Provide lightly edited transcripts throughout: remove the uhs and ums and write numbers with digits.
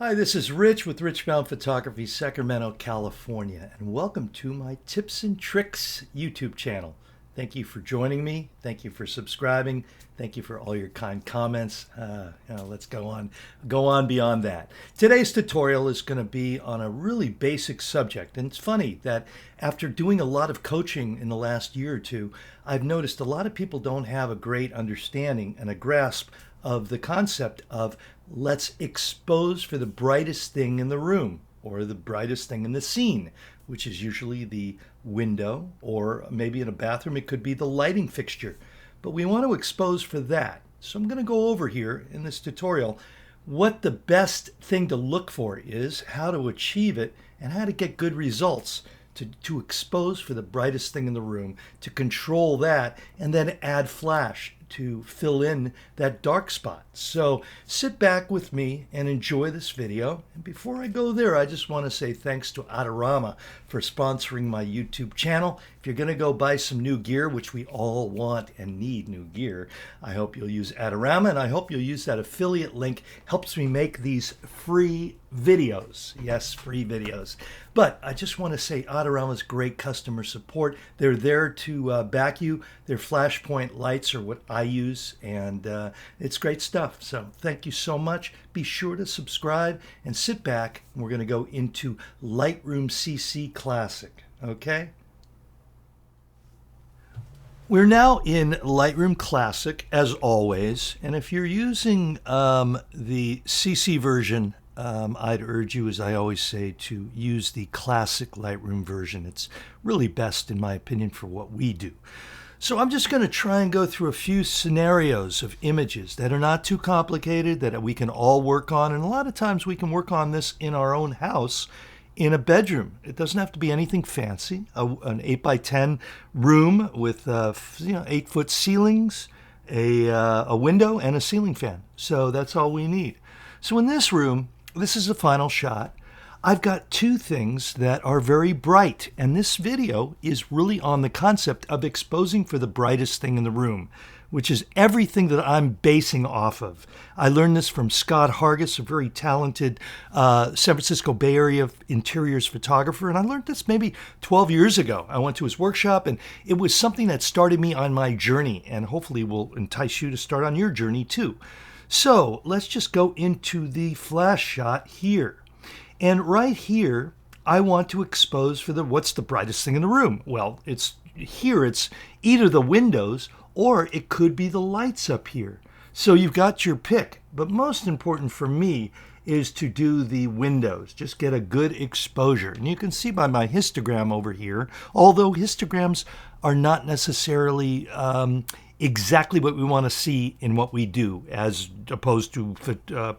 Hi, this is Rich with Rich Baum Photography, Sacramento, California, and welcome to my Tips and Tricks YouTube channel. Thank you for joining me. Thank you for subscribing. Thank you for all your kind comments. Let's go on beyond that. Today's tutorial is going to be on a really basic subject, and it's funny that after doing a lot of coaching in the last year or two, I've noticed a lot of people don't have a great understanding and a grasp of the concept of let's expose for the brightest thing in the room or the brightest thing in the scene, which is usually the window, or maybe in a bathroom it could be the lighting fixture. But we want to expose for that. So I'm going to go over here in this tutorial what the best thing to look for is, how to achieve it, and how to get good results to expose for the brightest thing in the room, to control that, and then add flash to fill in that dark spot. So sit back with me and enjoy this video. And before I go there, I just want to say thanks to Adorama for sponsoring my YouTube channel. If you're going to go buy some new gear, which we all want and need new gear, I hope you'll use Adorama, and I hope you'll use that affiliate link. Helps me make these free videos. Yes, free videos. But I just want to say Adorama's great customer support. They're there to back you. Their flashpoint lights are what I use, and it's great stuff. So thank you so much. Be sure to subscribe and sit back. We're going to go into Lightroom CC Classic. Okay? We're now in Lightroom Classic, as always, and if you're using the CC version, I'd urge you, as I always say, to use the classic Lightroom version. It's really best, in my opinion, for what we do. So I'm just going to try and go through a few scenarios of images that are not too complicated, that we can all work on, and a lot of times we can work on this in our own house, in a bedroom. It doesn't have to be anything fancy. An 8x10 room with 8-foot ceilings, a window, and a ceiling fan. So that's all we need. So in this room, this is the final shot. I've got two things that are very bright, and this video is really on the concept of exposing for the brightest thing in the room, which is everything that I'm basing off of. I learned this from Scott Hargis, a very talented San Francisco Bay Area interiors photographer, and I learned this maybe 12 years ago. I went to his workshop, and it was something that started me on my journey, and hopefully will entice you to start on your journey too. So let's just go into the flash shot here. And right here, I want to expose for what's the brightest thing in the room? Well, it's either the windows or it could be the lights up here. So you've got your pick. But most important for me is to do the windows. Just get a good exposure. And you can see by my histogram over here, although histograms are not necessarily exactly what we want to see in what we do, as opposed to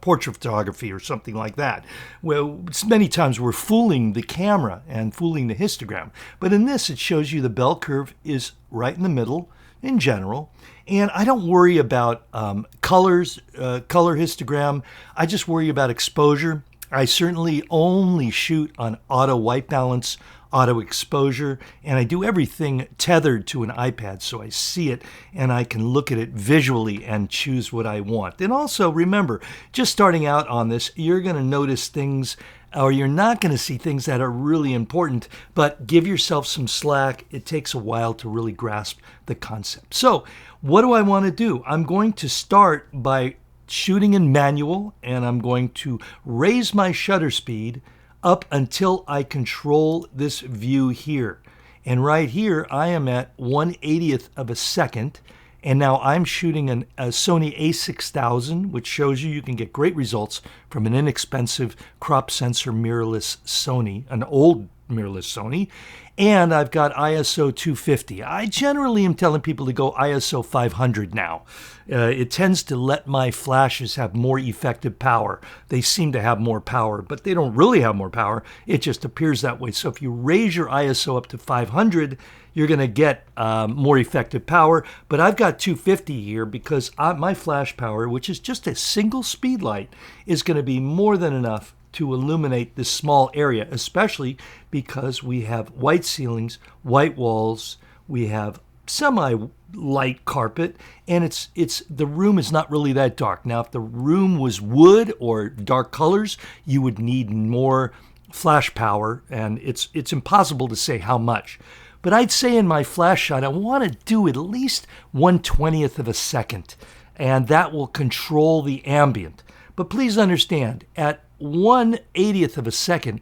portrait photography or something like that. Well, many times we're fooling the camera and fooling the histogram. But in this, it shows you the bell curve is right in the middle in general. And I don't worry about color histogram. I just worry about exposure. I certainly only shoot on auto white balance, auto exposure, and I do everything tethered to an iPad so I see it and I can look at it visually and choose what I want. And also remember, just starting out on this, you're going to notice things, or you're not going to see things that are really important, but give yourself some slack. It takes a while to really grasp the concept. So what do I want to do? I'm going to start by shooting in manual, and I'm going to raise my shutter speed up until I control this view here. And right here, I am at 1/80th of a second. And now I'm shooting a Sony a6000, which shows you can get great results from an inexpensive crop sensor mirrorless Sony, an old mirrorless Sony. And I've got ISO 250. I generally am telling people to go ISO 500 now. It tends to let my flashes have more effective power. They seem to have more power, but they don't really have more power. It just appears that way. So if you raise your ISO up to 500, you're going to get more effective power. But I've got 250 here because my flash power, which is just a single speed light, is going to be more than enough to illuminate this small area, especially because we have white ceilings, white walls, we have semi-light carpet, and it's the room is not really that dark. Now, if the room was wood or dark colors, you would need more flash power, and it's impossible to say how much. But I'd say in my flash shot, I want to do at least 1/20th of a second, and that will control the ambient. But please understand, at 1/80th of a second,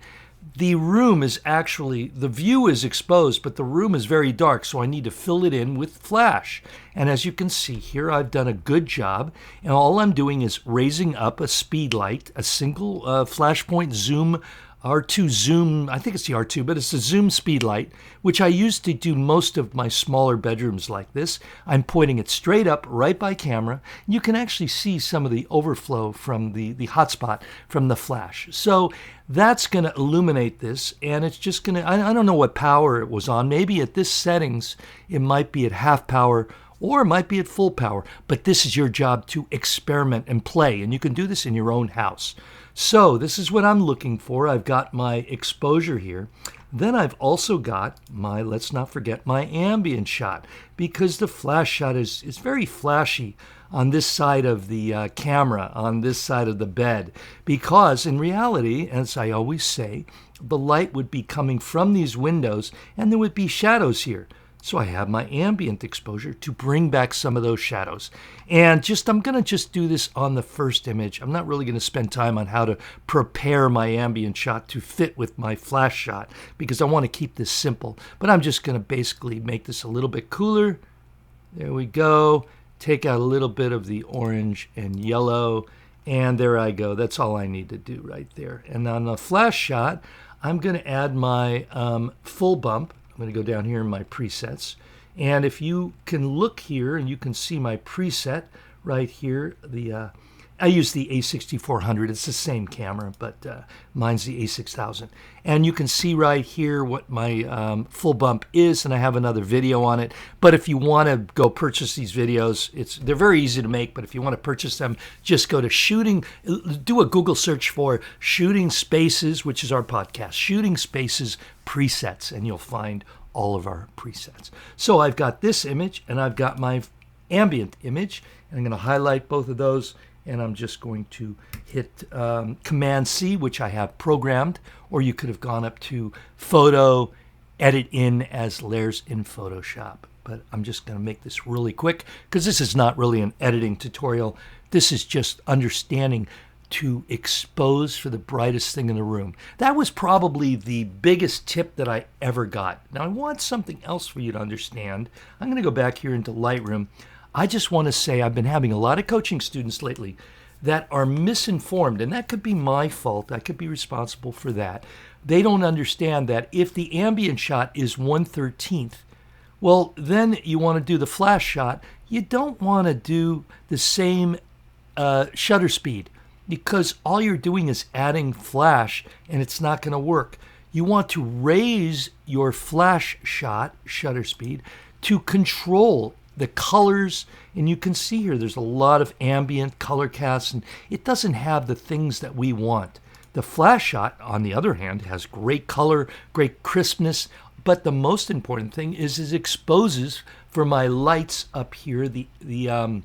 the room is actually, the view is exposed, but the room is very dark, so I need to fill it in with flash. And as you can see here, I've done a good job, and all I'm doing is raising up a speed light, a single flashpoint zoom, R2 zoom, I think it's the R2, but it's a zoom speed light, which I use to do most of my smaller bedrooms like this. I'm pointing it straight up right by camera. You can actually see some of the overflow from the hotspot from the flash. So that's going to illuminate this, and it's just going to, I don't know what power it was on. Maybe at this settings, it might be at half power, or it might be at full power. But this is your job to experiment and play, and you can do this in your own house. So this is what I'm looking for. I've got my exposure here. Then I've also got my, let's not forget, my ambient shot, because the flash shot is very flashy on this side of the camera, on this side of the bed, because in reality, as I always say, the light would be coming from these windows and there would be shadows here. So I have my ambient exposure to bring back some of those shadows. And I'm going to just do this on the first image. I'm not really going to spend time on how to prepare my ambient shot to fit with my flash shot, because I want to keep this simple. But I'm just going to basically make this a little bit cooler. There we go. Take out a little bit of the orange and yellow. And there I go. That's all I need to do right there. And on the flash shot, I'm going to add my full bump. I'm going to go down here in my presets, and if you can look here and you can see my preset right here, I use the A6400. It's the same camera, but mine's the A6000, and you can see right here what my full bump is, and I have another video on it. But if you want to go purchase these videos, they're very easy to make, but if you want to purchase them, just go to do a Google search for Shooting Spaces, which is our podcast, Shooting Spaces presets, and you'll find all of our presets. So I've got this image and I've got my ambient image, and I'm going to highlight both of those, and I'm just going to hit Command C, which I have programmed, or you could have gone up to Photo, Edit in as layers in Photoshop. But I'm just going to make this really quick, because this is not really an editing tutorial. This is just understanding to expose for the brightest thing in the room. That was probably the biggest tip that I ever got. Now I want something else for you to understand. I'm going to go back here into Lightroom. I just want to say I've been having a lot of coaching students lately that are misinformed, and that could be my fault. I could be responsible for that. They don't understand that if the ambient shot is 1/13, well, then you want to do the flash shot. You don't want to do the same shutter speed, because all you're doing is adding flash, and it's not going to work. You want to raise your flash shot shutter speed to control the colors, and you can see here there's a lot of ambient color casts, and it doesn't have the things that we want. The flash shot, on the other hand, has great color, great crispness, but the most important thing is it exposes for my lights up here, the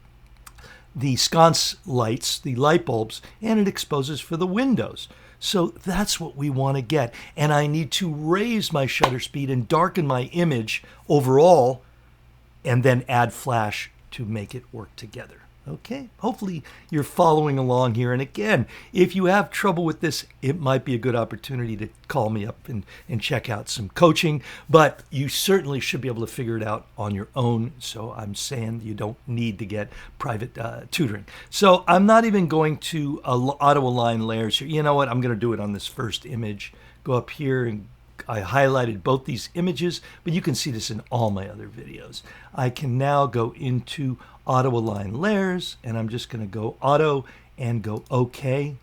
sconce lights, the light bulbs, and it exposes for the windows. So that's what we want to get. And I need to raise my shutter speed and darken my image overall, and then add flash to make it work together. Okay, hopefully you're following along here. And again, if you have trouble with this, it might be a good opportunity to call me up and check out some coaching, but you certainly should be able to figure it out on your own. So I'm saying you don't need to get private tutoring. So I'm not even going to auto-align layers here. You know what, I'm going to do it on this first image. Go up here, and I highlighted both these images, but you can see this in all my other videos. I can now go into auto align layers, and I'm just going to go auto and go OK.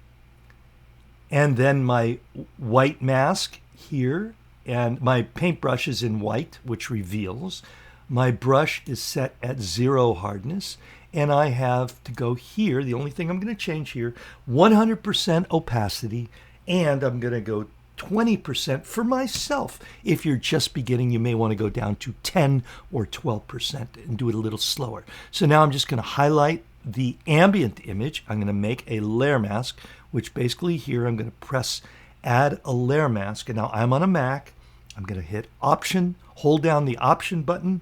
And then my white mask here, and my paintbrush is in white, which reveals. My brush is set at 0 hardness, and I have to go here. The only thing I'm going to change here, 100% opacity, and I'm going to go 20% for myself. If you're just beginning, you may want to go down to 10 or 12% and do it a little slower. So now I'm just going to highlight the ambient image. I'm going to make a layer mask, which basically here I'm going to press add a layer mask. And now I'm on a Mac. I'm going to hit Option, hold down the Option button,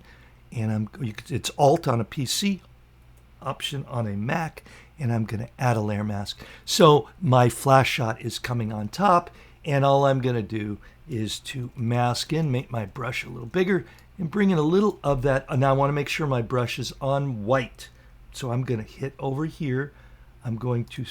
and it's Alt on a PC, Option on a Mac, and I'm going to add a layer mask. So my flash shot is coming on top, and all I'm going to do is to mask in, make my brush a little bigger, and bring in a little of that. Now I want to make sure my brush is on white. So I'm going to hit over here. I'm going to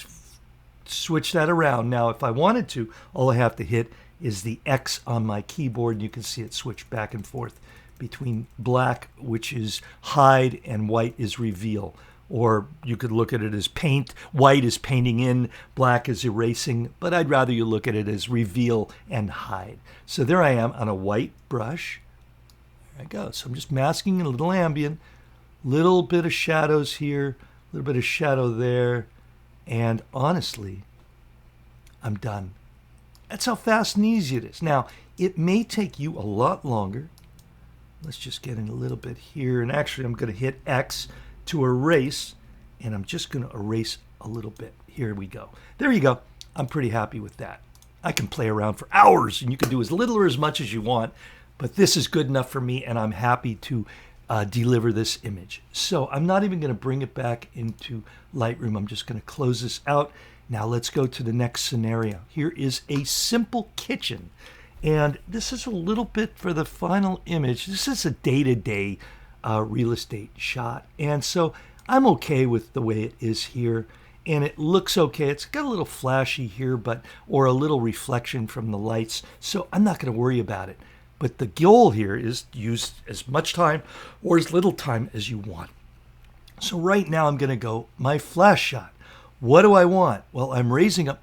switch that around. Now, if I wanted to, all I have to hit is the X on my keyboard, and you can see it switch back and forth between black, which is hide, and white is reveal. Or you could look at it as paint. White is painting in, black is erasing, but I'd rather you look at it as reveal and hide. So there I am on a white brush. There I go. So I'm just masking a little ambient, little bit of shadows here, a little bit of shadow there, and honestly, I'm done. That's how fast and easy it is. Now, it may take you a lot longer. Let's just get in a little bit here, and actually I'm going to hit X to erase, and I'm just going to erase a little bit. Here we go. There you go. I'm pretty happy with that. I can play around for hours, and you can do as little or as much as you want, but this is good enough for me, and I'm happy to deliver this image. So I'm not even going to bring it back into Lightroom. I'm just going to close this out. Now let's go to the next scenario. Here is a simple kitchen, and this is a little bit for the final image. This is a day-to-day real estate shot, and so I'm okay with the way it is here, and it looks okay. It's got a little flashy here, or a little reflection from the lights, so I'm not going to worry about it. But the goal here is to use as much time or as little time as you want. So right now I'm going to go my flash shot. What do I want? Well, I'm raising up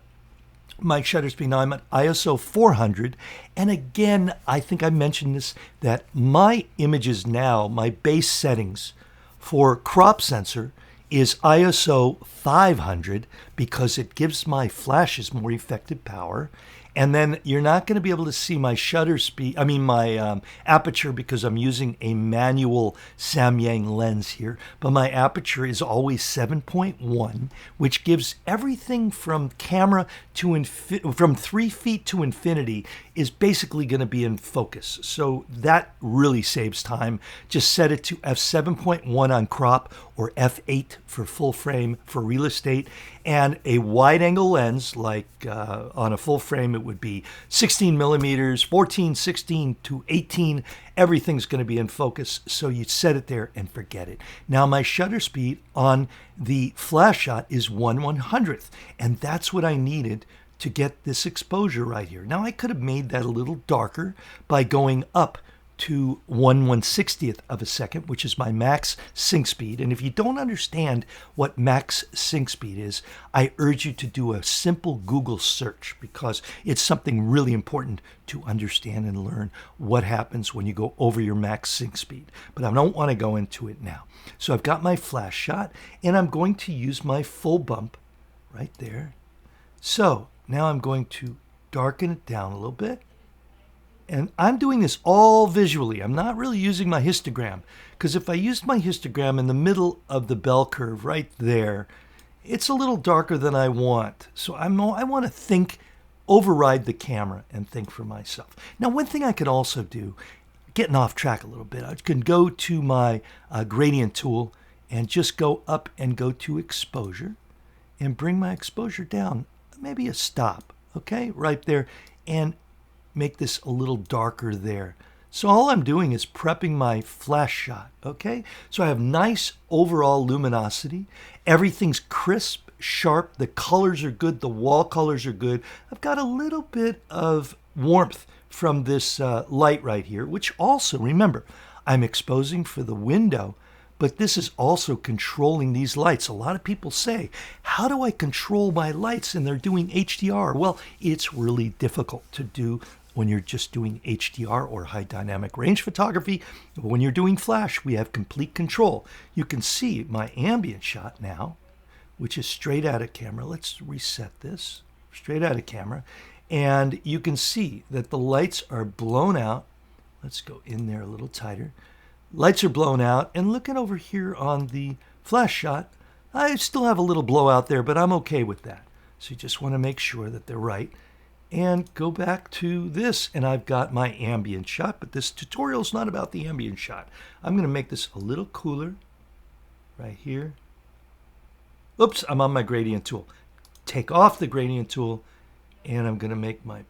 my shutter speed. Now I'm at ISO 400. And again, I think I mentioned this, that my images now, my base settings for crop sensor is ISO 500 because it gives my flashes more effective power. And then you're not going to be able to see my shutter speed, my aperture, because I'm using a manual Samyang lens here. But my aperture is always 7.1, which gives everything from camera to from 3 feet to infinity is basically going to be in focus. So that really saves time. Just set it to f7.1 on crop or f8 for full frame for real estate. And a wide angle lens, like on a full frame, it would be 16 millimeters, 14, 16 to 18. Everything's going to be in focus. So you set it there and forget it. Now my shutter speed on the flash shot is 1/100th. And that's what I needed to get this exposure right here. Now I could have made that a little darker by going up to 1/160th of a second, which is my max sync speed. And if you don't understand what max sync speed is, I urge you to do a simple Google search, because it's something really important to understand and learn what happens when you go over your max sync speed. But I don't want to go into it now. So I've got my flash shot, and I'm going to use my full bump right there. So now I'm going to darken it down a little bit. And I'm doing this all visually. I'm not really using my histogram, because if I used my histogram in the middle of the bell curve right there, it's a little darker than I want. So I want to override the camera and think for myself. Now, one thing I could also do, getting off track a little bit, I can go to my gradient tool and just go up and go to exposure and bring my exposure down, maybe a stop, okay, right there, and make this a little darker there. So all I'm doing is prepping my flash shot, okay? So I have nice overall luminosity. Everything's crisp, sharp. The colors are good. The wall colors are good. I've got a little bit of warmth from this light right here, which also, remember, I'm exposing for the window, but this is also controlling these lights. A lot of people say, how do I control my lights? And they're doing HDR. Well, it's really difficult to do when you're just doing HDR or high dynamic range photography. When you're doing flash, we have complete control. You can see my ambient shot now, which is straight out of camera. Let's reset this, straight out of camera. And you can see that the lights are blown out. Let's go in there a little tighter. Lights are blown out. And looking over here on the flash shot, I still have a little blowout there, but I'm okay with that. So you just want to make sure that they're right. And go back to this, and I've got my ambient shot, but this tutorial is not about the ambient shot. I'm going to make this a little cooler right here. Oops, I'm on my gradient tool. Take off the gradient tool, and I'm going to make my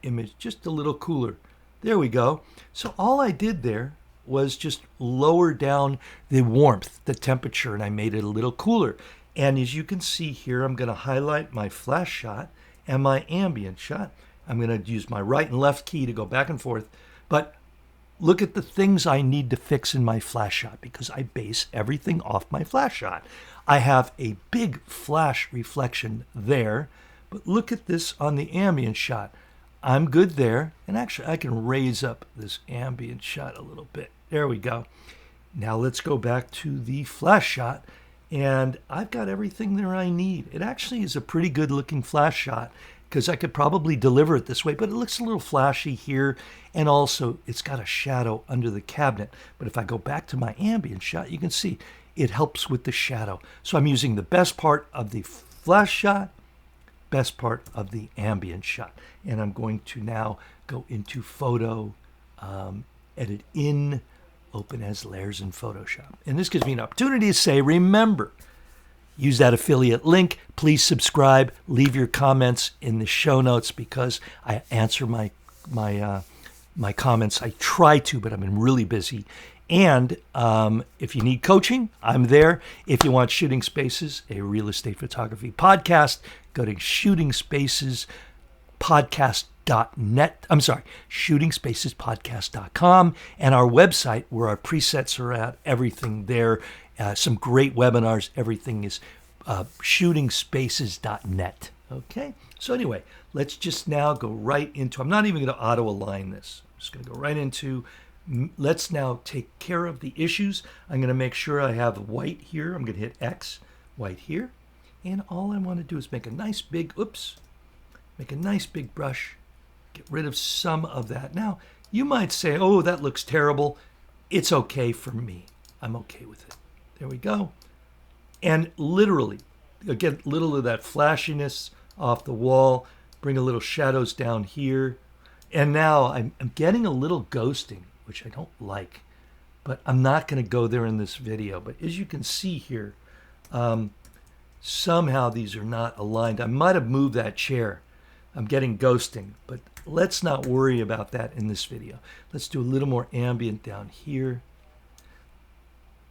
image just a little cooler. There we go. So all I did there was just lower down the warmth, the temperature, and I made it a little cooler. And as you can see here, I'm going to highlight my flash shot and my ambient shot. I'm going to use my right and left key to go back and forth. But look at the things I need to fix in my flash shot, because I base everything off my flash shot. I have a big flash reflection there, but look at this on the ambient shot. I'm good there, and actually I can raise up this ambient shot a little bit. There we go. Now let's go back to the flash shot, and I've got everything there I need. It actually is a pretty good looking flash shot, because I could probably deliver it this way, but it looks a little flashy here, and also it's got a shadow under the cabinet. But if I go back to my ambient shot, you can see it helps with the shadow. So I'm using the best part of the flash shot, best part of the ambient shot. And I'm going to now go into photo, edit in, open as layers in Photoshop. And this gives me an opportunity to say, remember, use that affiliate link. Please subscribe. Leave your comments in the show notes, because I answer my comments. I try to, but I've been really busy. And if you need coaching, I'm there. If you want Shooting Spaces, a real estate photography podcast, go to shootingspacespodcast.com, and our website where our presets are at, everything there. Some great webinars. Everything is shootingspaces.net. Okay? So anyway, let's just now go right into, I'm not even going to auto-align this. I'm just going to go right into, let's now take care of the issues. I'm going to make sure I have white here. I'm going to hit X, white here. And all I want to do is make a nice big, make a nice big brush. Get rid of some of that. Now, you might say, oh, that looks terrible. It's okay for me. I'm okay with it. There we go. And literally, get a little of that flashiness off the wall. Bring a little shadows down here. And now I'm getting a little ghosting, which I don't like. But I'm not going to go there in this video. But as you can see here, somehow these are not aligned. I might have moved that chair. I'm getting ghosting, but let's not worry about that in this video. Let's do a little more ambient down here.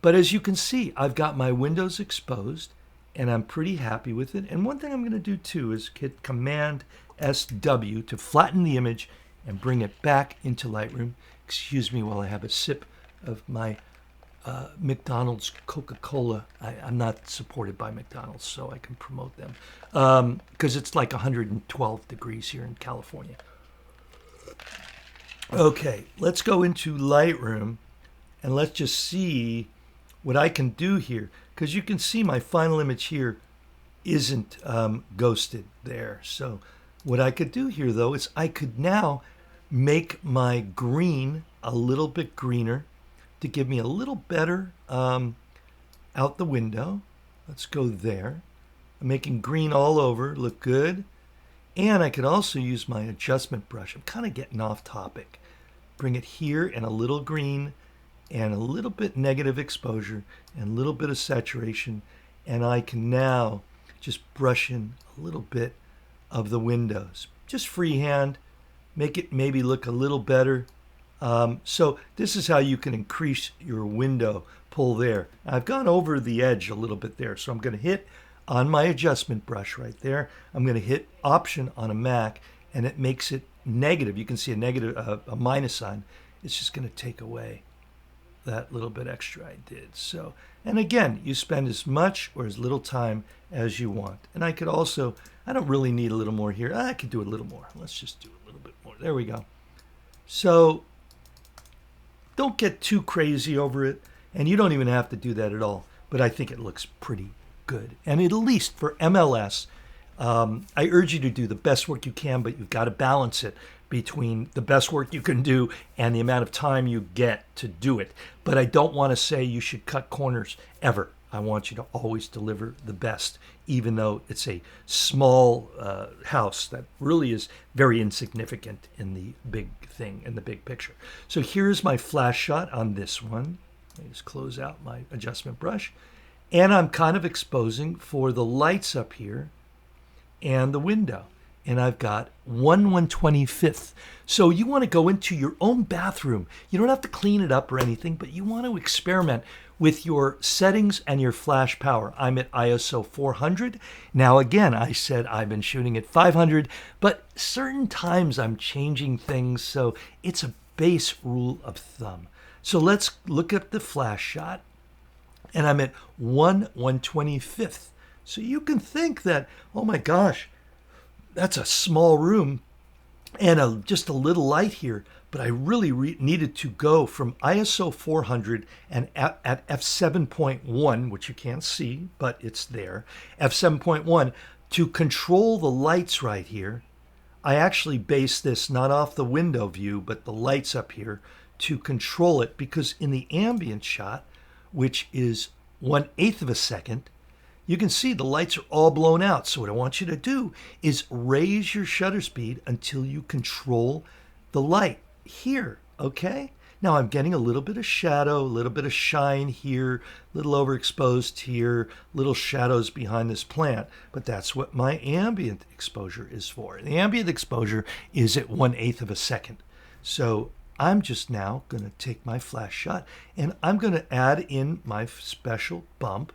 But as you can see, I've got my windows exposed, and I'm pretty happy with it. And one thing I'm going to do too is hit Command SW to flatten the image and bring it back into Lightroom. Excuse me while I have a sip of my McDonald's Coca-Cola. I'm not supported by McDonald's, so I can promote them, because it's like 112 degrees here in California. Okay, let's go into Lightroom, and let's just see what I can do here, because you can see my final image here isn't ghosted there. So what I could do here, though, is I could now make my green a little bit greener to give me a little better out the window. Let's go there. I'm making green all over, look good. And I could also use my adjustment brush. I'm kind of getting off topic. Bring it here and a little green and a little bit negative exposure and a little bit of saturation. And I can now just brush in a little bit of the windows. Just freehand, make it maybe look a little better. So this is how you can increase your window pull there. I've gone over the edge a little bit there, so I'm going to hit on my adjustment brush right there. I'm going to hit Option on a Mac, and it makes it negative. You can see a negative, a minus sign. It's just going to take away that little bit extra I did. So, and again, you spend as much or as little time as you want. And I could also, I don't really need a little more here. I could do a little more. Let's just do a little bit more. There we go. So don't get too crazy over it, and you don't even have to do that at all, but I think it looks pretty good. And at least for MLS, I urge you to do the best work you can, but you've got to balance it between the best work you can do and the amount of time you get to do it. But I don't want to say you should cut corners ever. I want you to always deliver the best, even though it's a small house that really is very insignificant in the big thing, in the big picture. So here's my flash shot on this one. Let me just close out my adjustment brush. And I'm kind of exposing for the lights up here and the window. And I've got 1/125th. So you want to go into your own bathroom. You don't have to clean it up or anything, but you want to experiment with your settings and your flash power. I'm at ISO 400. Now again, I said I've been shooting at 500, but certain times I'm changing things, so it's a base rule of thumb. So let's look at the flash shot, and I'm at 1/125th. So you can think that, oh my gosh, that's a small room and just a little light here, but I really needed to go from ISO 400 and at f7.1, which you can't see, but it's there, f7.1, to control the lights right here. I actually based this not off the window view, but the lights up here to control it, because in the ambient shot, which is 1/8 of a second, you can see the lights are all blown out. So what I want you to do is raise your shutter speed until you control the light here, okay? Now I'm getting a little bit of shadow, a little bit of shine here, a little overexposed here, little shadows behind this plant, but that's what my ambient exposure is for. The ambient exposure is at 1/8 of a second. So I'm just now gonna take my flash shot and I'm gonna add in my special bump,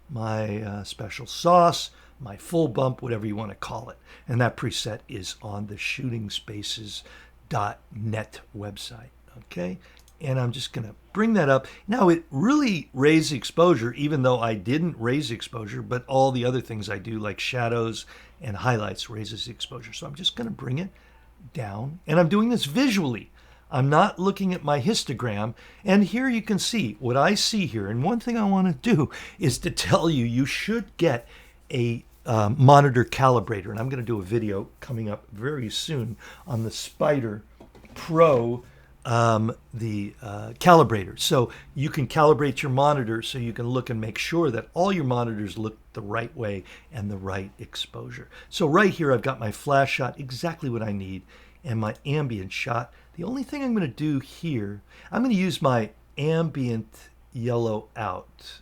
my special sauce, my full bump, whatever you want to call it. And that preset is on the shootingspaces.net website, okay? And I'm just going to bring that up. Now, it really raised the exposure, even though I didn't raise the exposure, but all the other things I do, like shadows and highlights, raises the exposure. So I'm just going to bring it down. And I'm doing this visually. I'm not looking at my histogram. And here you can see what I see here. And one thing I want to do is to tell you, you should get a monitor calibrator. And I'm going to do a video coming up very soon on the Spider Pro, the calibrator. So you can calibrate your monitor so you can look and make sure that all your monitors look the right way and the right exposure. So right here, I've got my flash shot, exactly what I need, and my ambient shot. The only thing I'm going to do here, I'm going to use my ambient yellow out.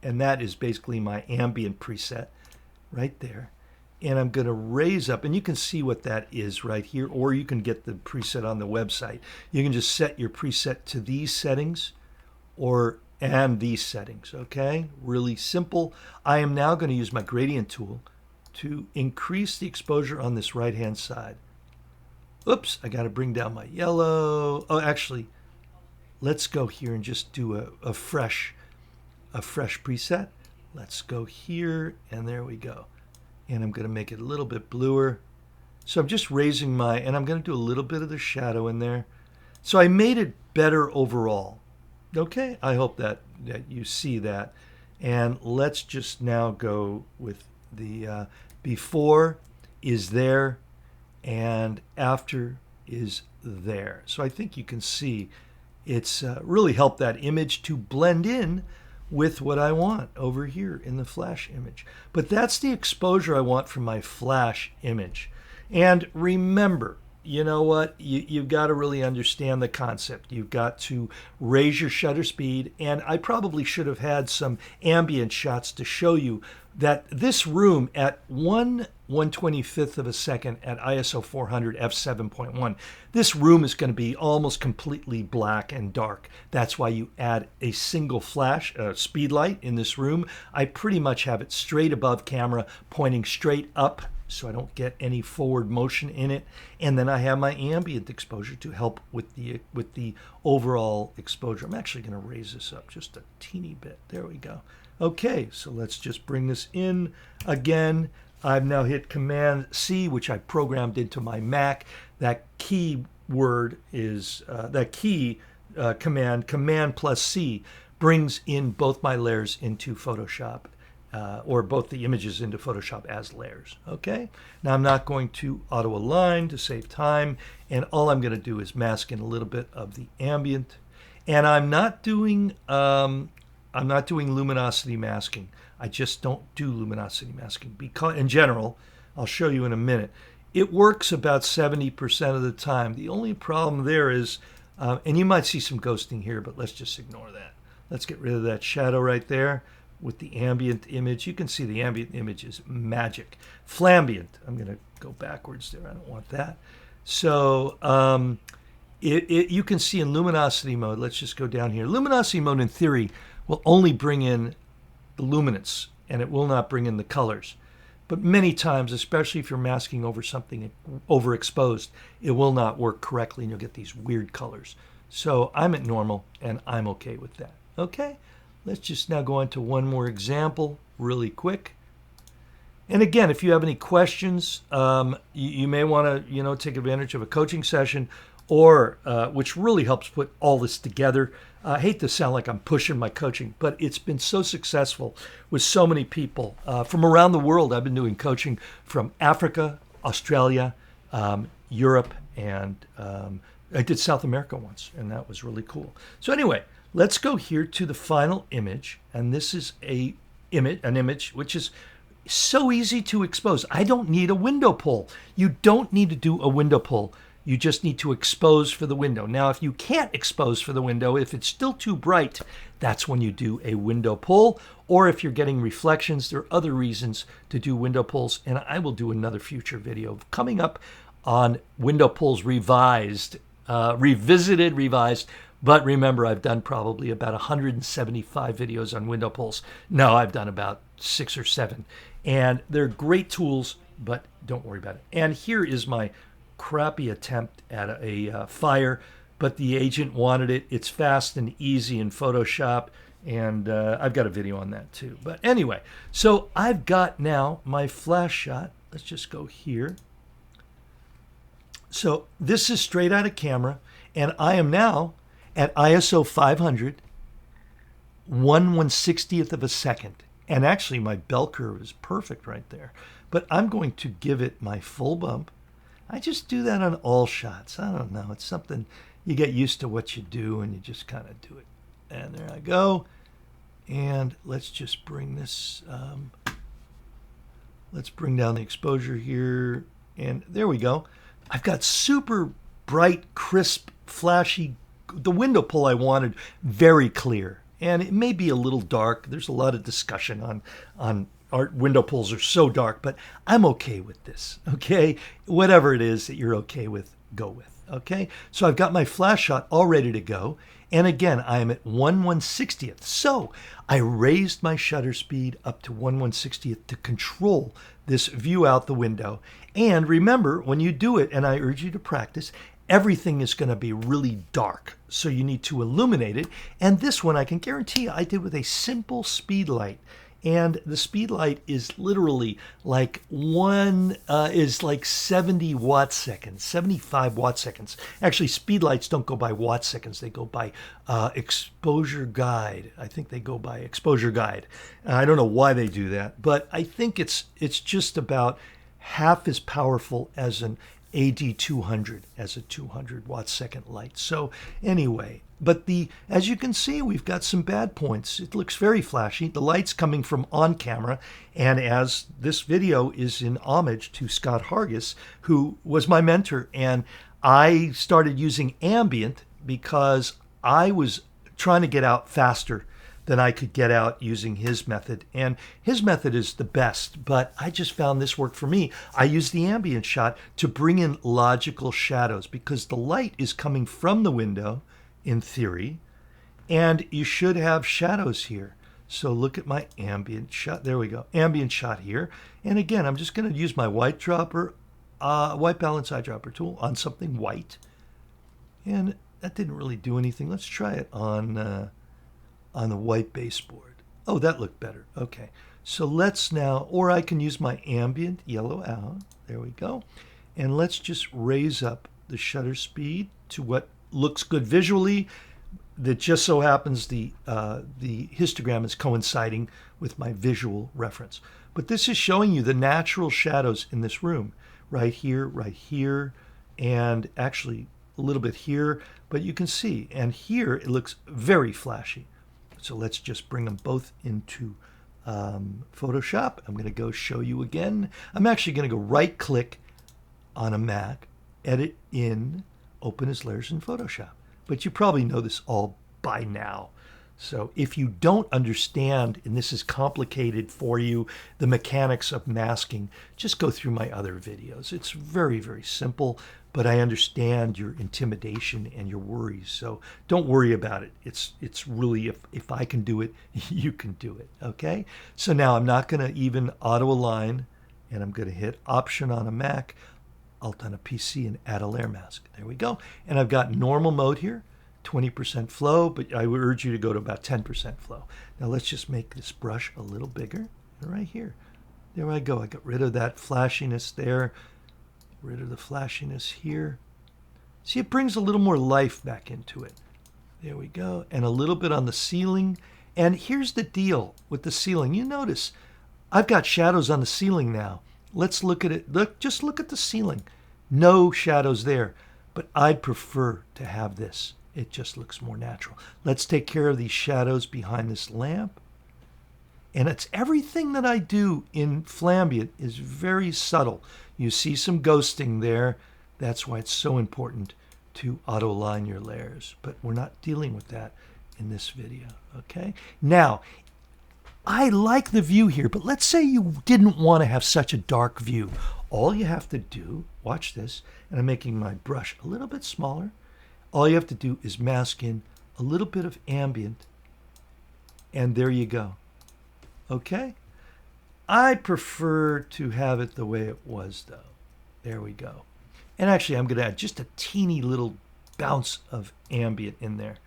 And that is basically my ambient preset right there. And I'm going to raise up, and you can see what that is right here, or you can get the preset on the website. You can just set your preset to these settings and these settings, okay? Really simple. I am now going to use my gradient tool to increase the exposure on this right-hand side. Oops, I got to bring down my yellow. Oh, actually, let's go here and just do a fresh preset. Let's go here, and there we go. And I'm going to make it a little bit bluer. So I'm just raising and I'm going to do a little bit of the shadow in there. So I made it better overall. Okay, I hope that you see that. And let's just now go with the before is there, and after is there. So I think you can see it's really helped that image to blend in with what I want over here in the flash image. But that's the exposure I want from my flash image. And remember, you know what? You've got to really understand the concept. You've got to raise your shutter speed. And I probably should have had some ambient shots to show you that this room at 1/125th of a second at ISO 400 f7.1, this room is going to be almost completely black and dark. That's why you add a single flash speed light in this room. I pretty much have it straight above camera, pointing straight up, so I don't get any forward motion in it. And then I have my ambient exposure to help with the overall exposure. I'm actually going to raise this up just a teeny bit. There we go. Okay, so let's just bring this in again. I've now hit Command C, which I programmed into my Mac. That keyword is Command plus C brings in both my layers into Photoshop or both the images into Photoshop as layers. Okay, now I'm not going to auto align to save time, and all I'm going to do is mask in a little bit of the ambient, and I'm not doing luminosity masking. I just don't do luminosity masking because, in general, I'll show you in a minute, it works about 70% of the time. The only problem there is, and you might see some ghosting here, but let's just ignore that. Let's get rid of that shadow right there with the ambient image. You can see the ambient image is magic. Flambient, I'm going to go backwards there. I don't want that. So you can see in luminosity mode, let's just go down here. Luminosity mode in theory will only bring in the luminance and it will not bring in the colors. But many times, especially if you're masking over something overexposed, it will not work correctly and you'll get these weird colors. So I'm at normal and I'm okay with that. Okay, let's just now go on to one more example really quick. And again, if you have any questions, you may want to take advantage of a coaching session, or which really helps put all this together. I hate to sound like I'm pushing my coaching, but it's been so successful with so many people from around the world. I've been doing coaching from Africa, Australia, Europe, and I did South America once, and that was really cool. So anyway, let's go here to the final image, and this is an image which is so easy to expose. I don't need a window pull. You don't need to do a window pull. You just need to expose for the window. Now, if you can't expose for the window, if it's still too bright, that's when you do a window pull. Or if you're getting reflections, there are other reasons to do window pulls. And I will do another future video coming up on window pulls revised, revisited, revised. But remember, I've done probably about 175 videos on window pulls. No, I've done about 6 or 7. And they're great tools, but don't worry about it. And here is my crappy attempt at a fire, but the agent wanted it. It's fast and easy in Photoshop, and I've got a video on that too. But anyway, so I've got now my flash shot. Let's just go here. So this is straight out of camera, and I am now at ISO 500, 1/160th of a second. And actually my bell curve is perfect right there. But I'm going to give it my full bump. I just do that on all shots. I don't know. It's something you get used to what you do and you just kind of do it. And there I go. And let's just bring this, let's bring down the exposure here. And there we go. I've got super bright, crisp, flashy, the window pull I wanted, very clear. And it may be a little dark. There's a lot of discussion on art window pulls are so dark, but I'm okay with this, okay? Whatever it is that you're okay with, go with, okay? So I've got my flash shot all ready to go. And again, I am at 1/160th. So I raised my shutter speed up to 1/160th to control this view out the window. And remember, when you do it, and I urge you to practice, everything is going to be really dark. So you need to illuminate it. And this one, I can guarantee you, I did with a simple speed light. And the speed light is literally like 70 watt seconds, 75 watt seconds. Actually, speed lights don't go by watt seconds. They go by exposure guide. I think they go by exposure guide. I don't know why they do that, but I think it's just about half as powerful as an AD200, as a 200 watt second light. So anyway, but as you can see, we've got some bad points. It looks very flashy. The light's coming from on camera. And as this video is in homage to Scott Hargis, who was my mentor, and I started using ambient because I was trying to get out faster than I could get out using his method. And his method is the best, but I just found this worked for me. I use the ambient shot to bring in logical shadows because the light is coming from the window in theory, and you should have shadows here. So look at my ambient shot. There we go. Ambient shot here. And again, I'm just going to use my white dropper, white balance eyedropper tool on something white. And that didn't really do anything. Let's try it on the white baseboard. Oh, that looked better. Okay. So let's now, or I can use my ambient yellow out. There we go. And let's just raise up the shutter speed to what looks good visually. that just so happens the histogram is coinciding with my visual reference. But this is showing you the natural shadows in this room, right here, and actually a little bit here, but you can see, and here it looks very flashy. So let's just bring them both into Photoshop. I'm going to go show you again. I'm actually going to go right click on a Mac, edit in, open as layers in Photoshop. But you probably know this all by now. So if you don't understand, and this is complicated for you, the mechanics of masking, just go through my other videos. It's very, very simple, but I understand your intimidation and your worries. So don't worry about it. It's really, if I can do it, you can do it, okay? So now I'm not gonna even auto align, and I'm gonna hit Option on a Mac, Alt on a PC, and add a layer mask. There we go. And I've got normal mode here, 20% flow, but I would urge you to go to about 10% flow. Now let's just make this brush a little bigger, right here. There I go. I got rid of that flashiness there, rid of the flashiness here. See, it brings a little more life back into it. There we go. And a little bit on the ceiling. And here's the deal with the ceiling. You notice I've got shadows on the ceiling now. Let's look at it. Just look at the ceiling. No shadows there, but I'd prefer to have this. It just looks more natural. Let's take care of these shadows behind this lamp. And it's everything that I do in Flambient is very subtle. You see some ghosting there. That's why it's so important to auto align your layers. But we're not dealing with that in this video, okay? Now, I like the view here, but let's say you didn't want to have such a dark view. All you have to do, watch this, and I'm making my brush a little bit smaller. All you have to do is mask in a little bit of ambient, and there you go. Okay? I prefer to have it the way it was, though. There we go. And actually, I'm going to add just a teeny little bounce of ambient in there.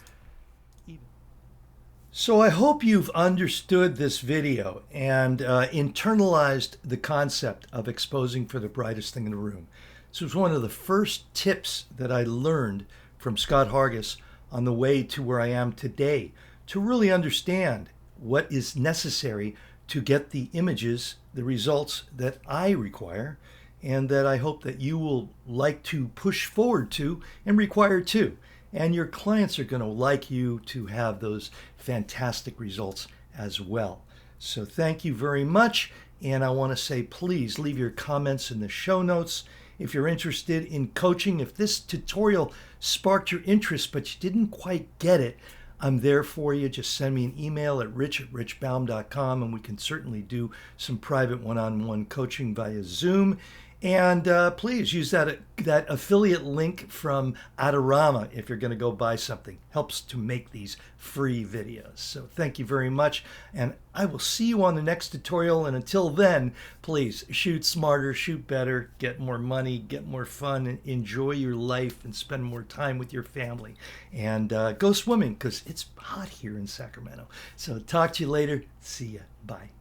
So I hope you've understood this video and internalized the concept of exposing for the brightest thing in the room. This was one of the first tips that I learned from Scott Hargis on the way to where I am today, to really understand what is necessary to get the images, the results that I require, and that I hope that you will like to push forward to and require too. And your clients are going to like you to have those fantastic results as well. So thank you very much. And I want to say, please leave your comments in the show notes. If you're interested in coaching, if this tutorial sparked your interest, but you didn't quite get it, I'm there for you. Just send me an email at rich@richbaum.com, and we can certainly do some private one-on-one coaching via Zoom. And please use that affiliate link from Adorama if you're going to go buy something. Helps to make these free videos. So thank you very much. And I will see you on the next tutorial. And until then, please shoot smarter, shoot better, get more money, get more fun, and enjoy your life and spend more time with your family. And go swimming because it's hot here in Sacramento. So talk to you later. See ya. Bye.